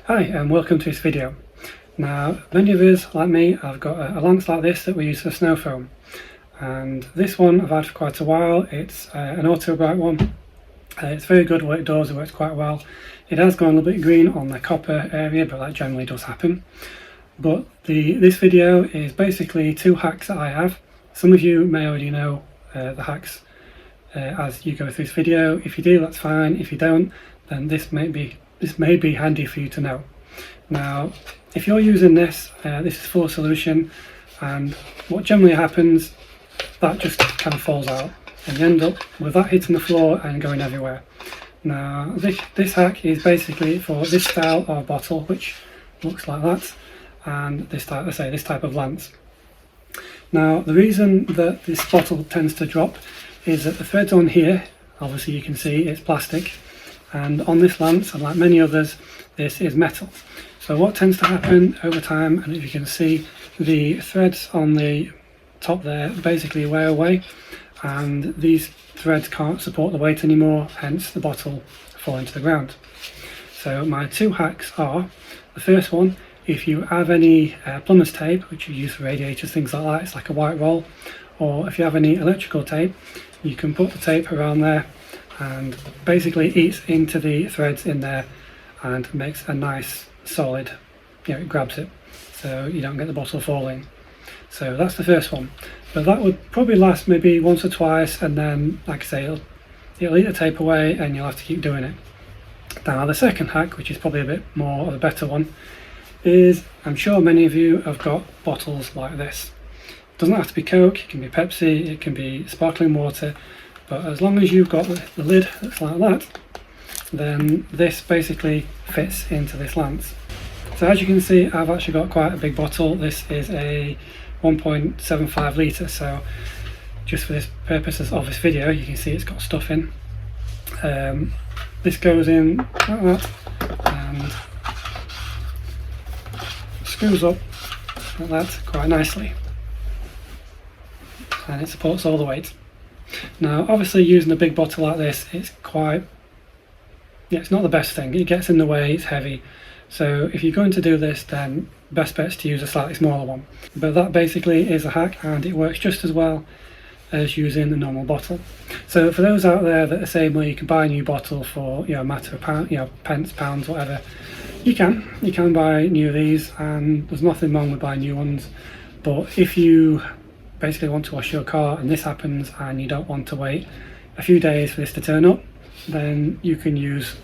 Hi and welcome to this video. Now many of us, like me, have got a lance like this that we use for snow foam, and this one I've had for quite a while. It's an Autobrite one. It's very good what it does, it works quite well. It has gone a little bit green on the copper area, but that generally does happen. But this video is basically two hacks that I have. Some of you may already know the hacks as you go through this video. If you do, that's fine. If you don't, then this may be handy for you to know. Now, if you're using this, this is full solution, and what generally happens, that just kind of falls out, and you end up with that hitting the floor and going everywhere. Now, this hack is basically for this style of bottle, which looks like that, and this type of lance. Now, the reason that this bottle tends to drop is that the threads on here, obviously you can see it's plastic, and on this lance, and like many others, this is metal. So what tends to happen over time, and if you can see, the threads on the top there basically wear away, and these threads can't support the weight anymore, hence the bottle falling to the ground. So my two hacks are, the first one, if you have any plumber's tape, which you use for radiators, things like that, it's like a white roll, or if you have any electrical tape, you can put the tape around there and basically eats into the threads in there and makes a nice solid, it grabs it, so you don't get the bottle falling. So that's the first one, but that would probably last maybe once or twice, and then, like I say, it'll eat the tape away and you'll have to keep doing it. Now the second hack, which is probably a bit more of a better one, is I'm sure many of you have got bottles like this. It doesn't have to be Coke, it can be Pepsi, it can be sparkling water, but as long as you've got the lid that's like that, then this basically fits into this lance. So as you can see, I've actually got quite a big bottle. This is a 1.75 litre, so just for this purposes of this video, you can see it's got stuff in. This goes in like that and screws up like that quite nicely, and it supports all the weight. Now obviously using a big bottle like this, it's not the best thing. It gets in the way, it's heavy. So if you're going to do this, then best bet is to use a slightly smaller one. But that basically is a hack, and it works just as well as using the normal bottle. So for those out there that are saying, well, you can buy a new bottle for a matter of pence, pounds, whatever, you can buy new of these, and there's nothing wrong with buying new ones. But if you basically want to wash your car and this happens and you don't want to wait a few days for this to turn up, then you can use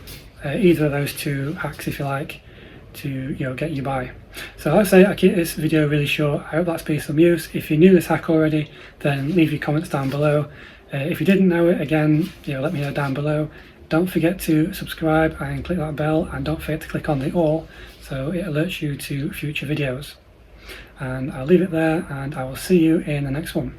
either of those two hacks, if you like, to get you by. So I'd say I keep this video really short. I hope that's been some use. If you knew this hack already, then leave your comments down below. If you didn't know it, again, let me know down below. Don't forget to subscribe and click that bell, and don't forget to click on the all so it alerts you to future videos. And I'll leave it there, and I will see you in the next one.